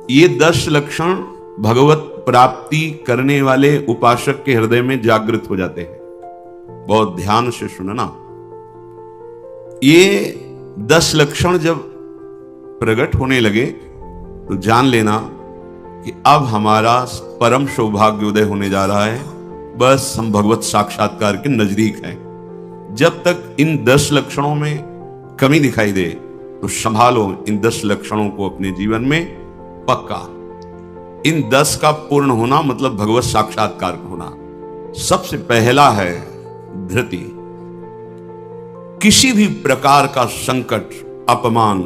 ये 10 लक्षण भगवत प्राप्ति करने वाले उपासक के हृदय में जागृत हो जाते हैं। बहुत ध्यान से सुनना। ये 10 लक्षण जब प्रकट होने लगे तो जान लेना कि अब हमारा परम सौभाग्योदय होने जा रहा है। बस हम भगवत साक्षात्कार के नजदीक हैं। जब तक इन 10 लक्षणों में कमी दिखाई दे तो संभालो इन 10 लक्षणों को अपने जीवन में पक्का। इन 10 का पूर्ण होना मतलब भगवत साक्षात्कार होना। सबसे पहला है धृति। किसी भी प्रकार का संकट, अपमान,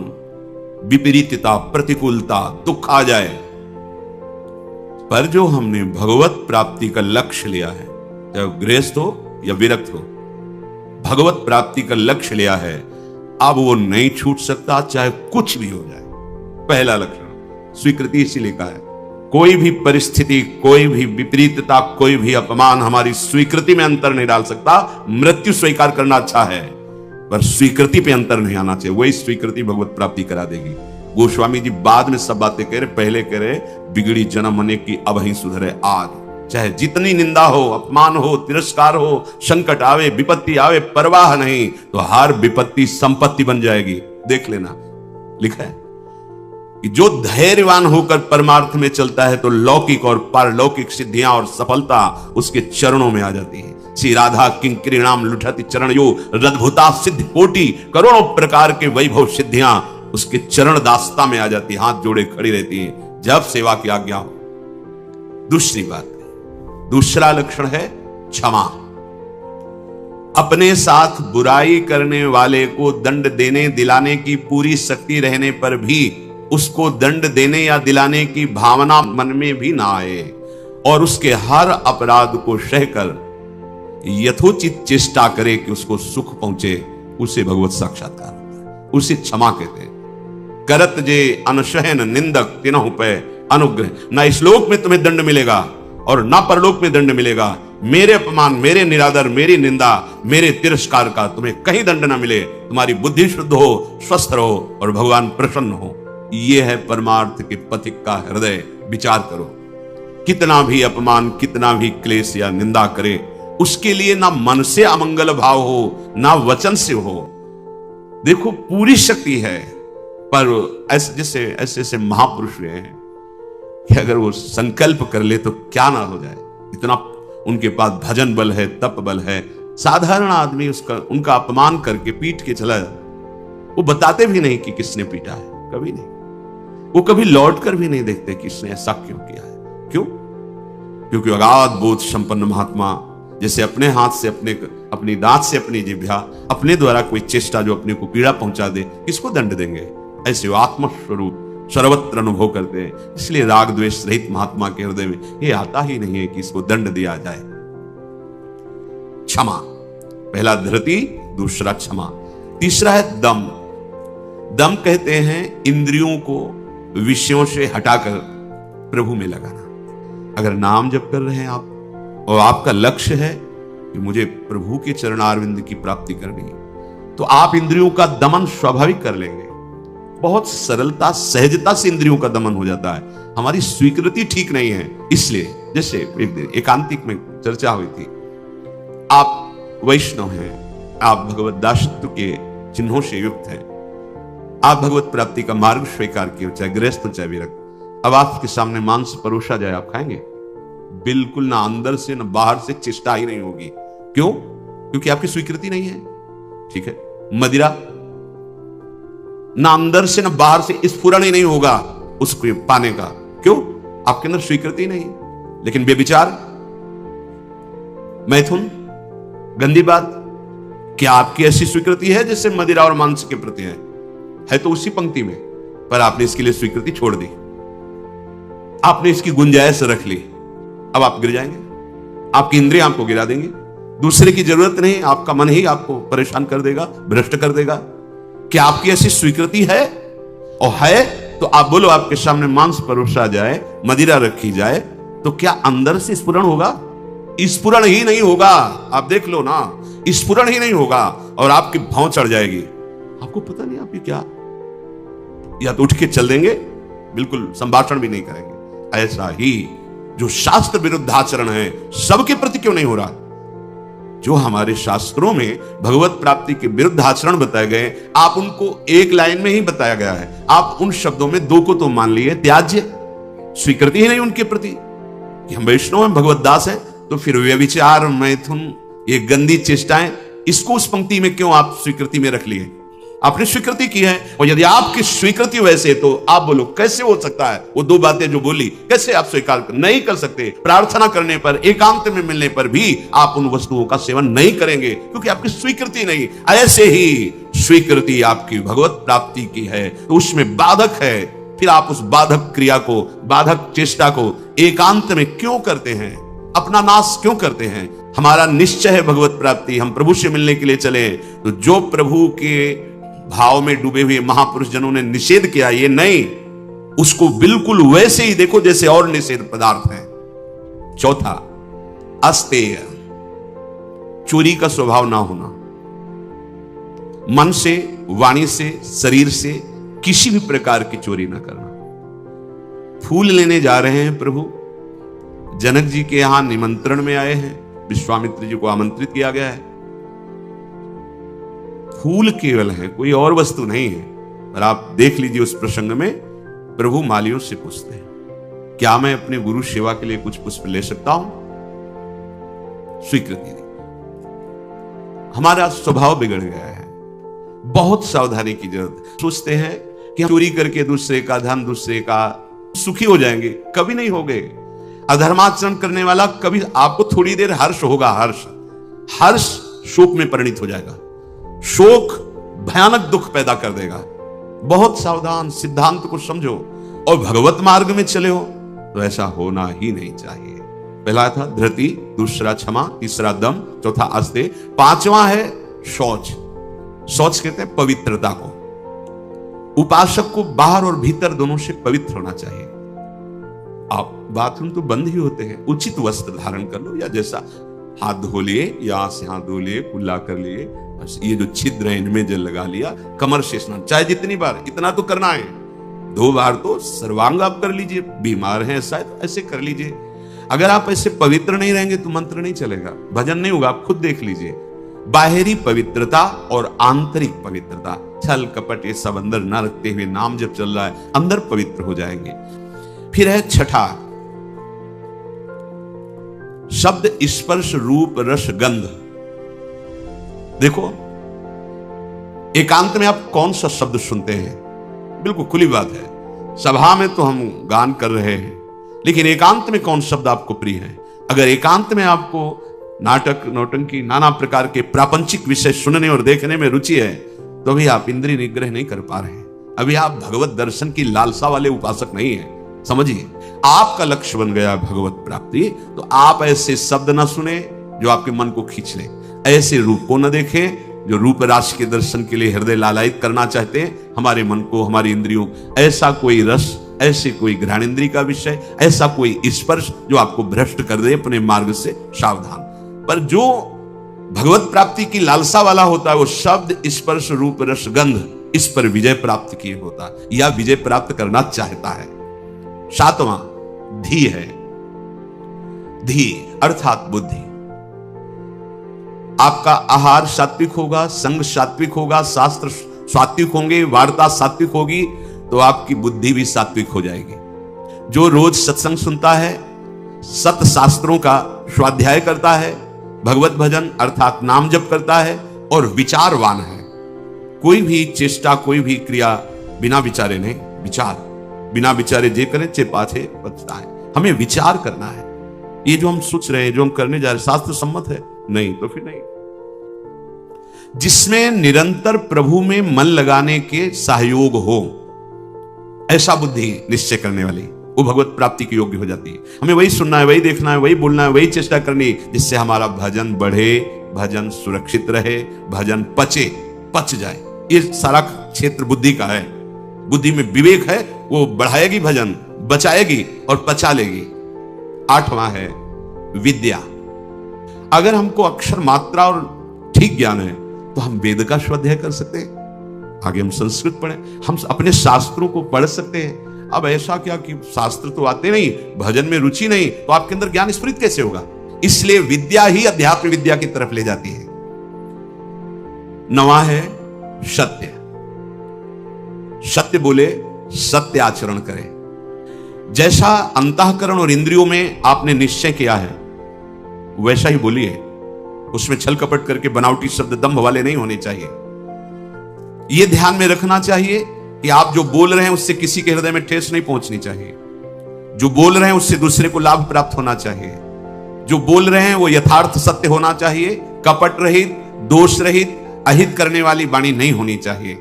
विपरीतता, प्रतिकूलता, दुख आ जाए, पर जो हमने भगवत प्राप्ति का लक्ष्य लिया है, चाहे गृहस्थ हो या विरक्त हो, भगवत प्राप्ति का लक्ष्य लिया है, अब वो नहीं छूट सकता, चाहे कुछ भी हो जाए। पहला लक्षण स्वीकृति इसीलिए कहा है। कोई भी परिस्थिति, कोई भी विपरीतता, कोई भी अपमान हमारी स्वीकृति में अंतर नहीं डाल सकता। मृत्यु स्वीकार करना अच्छा है, पर स्वीकृति पे अंतर नहीं आना चाहिए। वही स्वीकृति भगवत प्राप्ति करा देगी। गोस्वामी जी बाद में सब बातें कह रहे, पहले कह रहे बिगड़ी जन्म मने की अब ही सुधरे आज। चाहे जितनी निंदा हो, अपमान हो, तिरस्कार हो, संकट आवे, विपत्ति आवे, परवाह नहीं, तो हर विपत्ति संपत्ति बन जाएगी। देख लेना, लिखा है कि जो धैर्यवान होकर परमार्थ में चलता है तो लौकिक और पारलौकिक सिद्धियां और सफलता उसके चरणों में आ जाती है। श्री राधा किंकरी नाम लुठती चरण यो रद्भुता सिद्धि कोटि, करोड़ों प्रकार के वैभव सिद्धियां उसके चरण दास्ता में आ जाती, हाथ जोड़े खड़ी रहती हैं जब सेवा की आज्ञा हो। दूसरी बात, दूसरा लक्षण है क्षमा। अपने साथ बुराई करने वाले को दंड देने दिलाने की पूरी शक्ति रहने पर भी उसको दंड देने या दिलाने की भावना मन में भी ना आए और उसके हर अपराध को सहकर यथोचित चेष्टा करे कि उसको सुख पहुंचे, उसे भगवत साक्षात्कार होता है। उसे क्षमा कहते हैं। करत जे अनशहन निंदक तिनहु पे अनुग्रह। ना इस लोक में तुम्हें दंड मिलेगा और ना परलोक में दंड मिलेगा। मेरे अपमान, मेरे निरादर, मेरी निंदा, मेरे तिरस्कार का तुम्हें कहीं दंड ना मिले। तुम्हारी बुद्धि शुद्ध हो, स्वस्थ रहो और भगवान प्रसन्न हो। यह है परमार्थ के पथिक का हृदय। विचार करो, कितना भी अपमान, कितना भी क्लेश या निंदा करे, उसके लिए ना मन से अमंगल भाव हो, ना वचन से हो। देखो पूरी शक्ति है, पर ऐसे ऐसे महापुरुष हैं कि अगर वो संकल्प कर ले तो क्या ना हो जाए। इतना उनके पास भजन बल है, तप बल है। साधारण आदमी उनका अपमान करके पीट के चला जाता, वो बताते भी नहीं कि किसने पीटा है, कभी नहीं। वो कभी लौट कर भी नहीं देखते कि इसने ऐसा क्यों किया है। क्यों? क्योंकि अगाध बोध संपन्न महात्मा जैसे अपने हाथ से, अपनी दांत से अपनी जिह्वा, अपने द्वारा कोई चेष्टा जो अपने को पीड़ा पहुंचा दे, किसको दंड देंगे? ऐसे वो आत्मस्वरूप सर्वत्र अनुभव करते हैं। इसलिए राग द्वेष रहित महात्मा के हृदय में ये आता ही नहीं है कि इसको दंड दिया जाए। क्षमा, पहला धृति, दूसरा क्षमा। तीसरा है दम। दम कहते हैं इंद्रियों को विषयों से हटाकर प्रभु में लगाना। अगर नाम जप कर रहे हैं आप और आपका लक्ष्य है कि मुझे प्रभु के चरणारविंद की प्राप्ति करनी है, तो आप इंद्रियों का दमन स्वाभाविक कर लेंगे। बहुत सरलता, सहजता से इंद्रियों का दमन हो जाता है। हमारी स्वीकृति ठीक नहीं है, इसलिए जैसे एक दिन एकांतिक में चर्चा हुई थी, आप वैष्णव हैं, आप भगवत दासत्व के चिन्हों से युक्त हैं, आप भगवत प्राप्ति का मार्ग स्वीकार किए, चाहे गृहस्थ चाहे विरक्त। अब आपके सामने मांस परोसा जाए, आप खाएंगे? बिल्कुल ना, अंदर से ना बाहर से चेष्टा ही नहीं होगी। क्यों? क्योंकि आपकी स्वीकृति नहीं है। ठीक है, मदिरा ना अंदर से ना बाहर से स्फुरण ही नहीं होगा उसको पाने का। क्यों? आपके अंदर स्वीकृति नहीं। लेकिन बेविचार, मैथुन, गंदी बात, क्या आपकी ऐसी स्वीकृति है जैसे मदिरा और मांस के प्रति है तो उसी पंक्ति में, पर आपने इसके लिए स्वीकृति छोड़ दी, आपने इसकी गुंजाइश रख ली। अब आप गिर जाएंगे, आपकी इंद्रियां आपको गिरा देंगी। दूसरे की जरूरत नहीं, आपका मन ही आपको परेशान कर देगा, भ्रष्ट कर देगा। क्या आपकी ऐसी स्वीकृति है? और है तो आप बोलो, आपके सामने मांस परोसा जाए, मदिरा रखी जाए, तो क्या अंदर से स्फुरण होगा? स्फुरण ही नहीं होगा। आप देख लो ना, स्फुरण ही नहीं होगा और आपकी भौं चढ़ जाएगी। आपको पता नहीं आप ये क्या, या तो उठ के चल देंगे बिल्कुल संभाषण भी नहीं करेंगे। ऐसा ही जो शास्त्र विरुद्ध आचरण है सबके प्रति क्यों नहीं हो रहा? जो हमारे शास्त्रों में भगवत प्राप्ति के विरुद्ध आचरण बताए गए, आप उनको एक लाइन में ही बताया गया है, आप उन शब्दों में दो को तो मान लिए त्याज्य, स्वीकृति ही नहीं उनके प्रति कि हम वैष्णव हैं, भगवत दास हैं, तो फिर व्यभिचार, मैथुन, ये गंदी चेष्टाएं, इसको उस पंक्ति में क्यों आप स्वीकृति में रख लिए? आपने स्वीकृति की है, और यदि आपकी स्वीकृति वैसे तो आप बोलो कैसे हो सकता है? वो दो बातें जो बोली कैसे आप स्वीकार नहीं कर सकते? प्रार्थना करने पर, एकांत में मिलने पर भी आप उन वस्तुओं का सेवन नहीं करेंगे क्योंकि आपकी स्वीकृति नहीं। ऐसे ही स्वीकृति आपकी भगवत प्राप्ति की है तो उसमें बाधक है, फिर आप उस बाधक क्रिया को, बाधक चेष्टा को एकांत में क्यों करते हैं? अपना नाश क्यों करते हैं? हमारा निश्चय है भगवत प्राप्ति, हम प्रभु से मिलने के लिए चले, तो जो प्रभु के भाव में डूबे हुए महापुरुष जनों ने निषेध किया, ये नहीं, उसको बिल्कुल वैसे ही देखो जैसे और निषेध पदार्थ हैं। चौथा, अस्तेय, चोरी का स्वभाव ना होना, मन से, वाणी से, शरीर से किसी भी प्रकार की चोरी ना करना। फूल लेने जा रहे हैं प्रभु, जनक जी के यहां निमंत्रण में आए हैं, विश्वामित्र जी को आमंत्रित किया गया है, फूल केवल है, कोई और वस्तु नहीं है। और आप देख लीजिए उस प्रसंग में प्रभु मालियों से पूछते हैं, क्या मैं अपने गुरु सेवा के लिए कुछ पुष्प ले सकता हूं? स्वीकृति दी। हमारा स्वभाव बिगड़ गया है, बहुत सावधानी की जरूरत। सोचते हैं कि हम चोरी करके दूसरे का धन, दूसरे का सुखी हो जाएंगे, कभी नहीं हो गए। अधर्माचरण करने वाला कभी, आपको थोड़ी देर हर्ष होगा, हर्ष शोक में परिणित हो जाएगा, शोक भयानक दुख पैदा कर देगा। बहुत सावधान, सिद्धांत को समझो और भगवत मार्ग में चले हो तो ऐसा होना ही नहीं चाहिए। पहला था धृति, दूसरा क्षमा, तीसरा दम, चौथा अस्तेय, पांचवा है शौच। शौच कहते हैं पवित्रता को। उपासक को बाहर और भीतर दोनों से पवित्र होना चाहिए। आप बाथरूम तो बंद ही होते हैं, उचित वस्त्र धारण कर लो, या जैसा हाथ धो लिए, या से हाथ धो लिए, कुल्ला कर लिए, ये जो छिद्र है इनमें जल लगा लिया, कमर से स्नान, चाहे जितनी बार, इतना तो करना है। 2 बार तो सर्वांग आप कर लीजिए, बीमार हैं शायद ऐसे कर लीजिए। अगर आप ऐसे पवित्र नहीं रहेंगे तो मंत्र नहीं चलेगा, भजन नहीं होगा। आप खुद देख लीजिए, बाहरी पवित्रता और आंतरिक पवित्रता, छल कपट ये सब अंदर ना रखते हुए नाम जब चल रहा है, अंदर पवित्र हो जाएंगे। फिर है छठा, शब्द, स्पर्श, रूप, रस, गंध। देखो एकांत में आप कौन सा शब्द सुनते हैं? बिल्कुल खुली बात है, सभा में तो हम गान कर रहे हैं, लेकिन एकांत में कौन शब्द आपको प्रिय है? अगर एकांत में आपको नाटक, नौटंकी, नाना प्रकार के प्रापंचिक विषय सुनने और देखने में रुचि है, तो भी आप इंद्रिय निग्रह नहीं कर पा रहे हैं। अभी आप भगवत दर्शन की लालसा वाले उपासक नहीं है। समझिए, आपका लक्ष्य बन गया भगवत प्राप्ति, तो आप ऐसे शब्द ना सुने जो आपके मन को खींच ले, ऐसे रूप को न देखें जो रूप राशि के दर्शन के लिए हृदय लालायित करना चाहते हैं, हमारे मन को, हमारी इंद्रियों, ऐसा कोई रस, ऐसे कोई घ्राणेंद्रिय का विषय, ऐसा कोई स्पर्श जो आपको भ्रष्ट कर दे अपने मार्ग से, सावधान। पर जो भगवत प्राप्ति की लालसा वाला होता है, वो शब्द, स्पर्श, रूप, रस, गंध, इस पर विजय प्राप्त किए होता है या विजय प्राप्त करना चाहता है। 7वां धी है। धी अर्थात बुद्धि। आपका आहार सात्विक होगा, संग सात्विक होगा, शास्त्र सात्विक होंगे, वार्ता सात्विक होगी, तो आपकी बुद्धि भी सात्विक हो जाएगी। जो रोज सत्संग सुनता है, सत शास्त्रों का स्वाध्याय करता है, भगवत भजन अर्थात नाम जप करता है और विचारवान है, कोई भी चेष्टा, कोई भी क्रिया बिना विचारे नहीं, विचार बिना विचारे जे करें चे पाछे पछताए। हमें विचार करना है, ये जो हम सोच रहे हैं, जो हम करने जा रहे हैं, शास्त्र सम्मत है? नहीं तो फिर नहीं। जिसमें निरंतर प्रभु में मन लगाने के सहयोग हो, ऐसा बुद्धि निश्चय करने वाली, वो भगवत प्राप्ति की योग्य हो जाती है। हमें वही सुनना है, वही देखना है, वही बोलना है, वही चेष्टा करनी है, जिससे हमारा भजन बढ़े, भजन सुरक्षित रहे, भजन पच जाए। ये सारा क्षेत्र बुद्धि का है। बुद्धि में विवेक है, वो बढ़ाएगी भजन, बचाएगी और पचा लेगी। 8वां है विद्या। अगर हमको अक्षर मात्रा और ठीक ज्ञान है तो हम वेद का स्वाध्याय कर सकते हैं, आगे हम संस्कृत पढ़ें, हम अपने शास्त्रों को पढ़ सकते हैं, अब ऐसा क्या कि शास्त्र तो आते नहीं, भजन में रुचि नहीं, तो आपके अंदर ज्ञान स्फुरित कैसे होगा? इसलिए विद्या ही अध्यात्म विद्या की तरफ ले जाती है। नवा है सत्य। सत्य बोले, सत्य आचरण करे। जैसा अंतःकरण और इंद्रियों में आपने निश्चय किया है वैसा ही बोलिए। उसमें छल कपट करके बनावटी शब्द दंभ वाले नहीं होने चाहिए। यह ध्यान में रखना चाहिए कि आप जो बोल रहे हैं उससे किसी के हृदय में ठेस नहीं पहुंचनी चाहिए। जो बोल रहे हैं उससे दूसरे को लाभ प्राप्त होना चाहिए। जो बोल रहे हैं वो यथार्थ सत्य होना चाहिए, कपट रहित, दोष रहित, अहित करने वाली वाणी नहीं होनी चाहिए।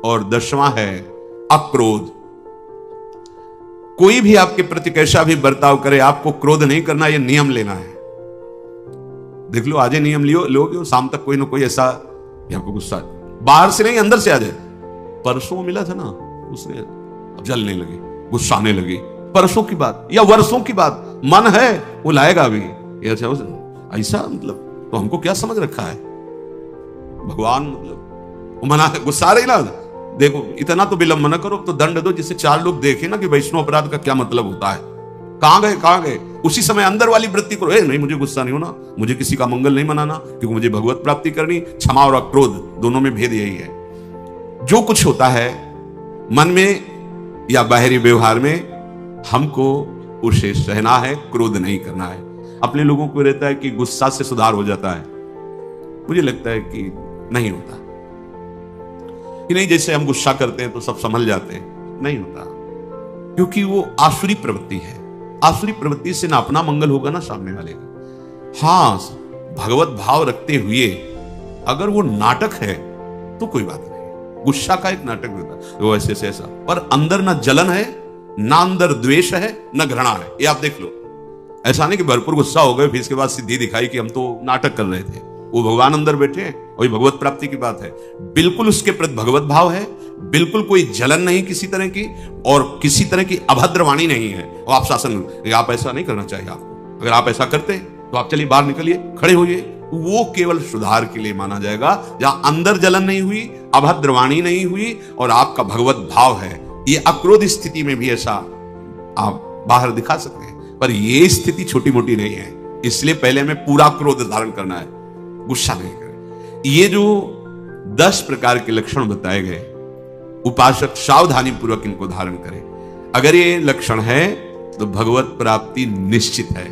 और 10वां है अक्रोध। कोई भी आपके प्रति कैसा भी बर्ताव करे, आपको क्रोध नहीं करना, यह नियम लेना है। देख लो, आज नियम लियो लोगे, शाम तक कोई ना कोई ऐसा आपको गुस्सा बाहर से नहीं अंदर से आ जाए। परसों मिला था ना, उसने अब जलने लगी, गुस्सा आने लगी। परसों की बात या वर्षों की बात, मन है वो लाएगा अभी। ऐसा मतलब तो हमको क्या समझ रखा है भगवान, मतलब मना गुस्सा रही ना, देखो इतना तो विलंब न करो, तो दंड दो, जिससे 4 लोग देखे ना कि वैष्णव अपराध का क्या मतलब होता है। कहां गए? उसी समय अंदर वाली वृत्ति करो, नहीं मुझे गुस्सा नहीं होना, मुझे किसी का मंगल नहीं मनाना, क्योंकि मुझे भगवत प्राप्ति करनी। क्षमा और क्रोध दोनों में भेद यही है। जो कुछ होता है मन में या बाहरी व्यवहार में, हमको उसे सहना है, क्रोध नहीं करना है। अपने लोगों को रहता है कि गुस्सा से सुधार हो जाता है, मुझे लगता है कि नहीं होता। कि नहीं, जैसे हम गुस्सा करते हैं तो सब संभल जाते हैं, नहीं होता, क्योंकि वो आसुरी प्रवृत्ति है। आसुरी प्रवृत्ति से ना अपना मंगल होगा ना सामने वाले का। हां, भगवत भाव रखते हुए अगर वो नाटक है तो कोई बात नहीं, गुस्सा का एक नाटक होता है वो ऐसे ऐसा, पर अंदर ना जलन है, ना अंदर द्वेष है, ना घृणा है। ये आप देख लो। ऐसा नहीं कि भरपूर गुस्सा हो गए फिर इसके बाद सिद्धि दिखाई कि हम तो नाटक कर रहे थे। वो भगवान अंदर बैठे हैं और भगवत प्राप्ति की बात है। बिल्कुल उसके प्रति भगवत भाव है, बिल्कुल कोई जलन नहीं किसी तरह की, और किसी तरह की अभद्र वाणी नहीं है। और आप शासन, आप ऐसा नहीं करना चाहिए आपको, अगर आप ऐसा करते तो आप चलिए बाहर निकलिए, खड़े होइए, वो केवल सुधार के लिए माना जाएगा। जहां अंदर जलन नहीं हुई, अभद्र वाणी नहीं हुई और आपका भगवत भाव है, ये अक्रोध स्थिति में भी ऐसा आप बाहर दिखा सकते हैं। पर ये स्थिति छोटी मोटी नहीं है, इसलिए पहले हमें पूरा क्रोध धारण करना है, गुस्सा नहीं करें। ये जो 10 प्रकार के लक्षण बताए गए, उपासक सावधानी पूर्वक इनको धारण करें। अगर ये लक्षण है तो भगवत प्राप्ति निश्चित है।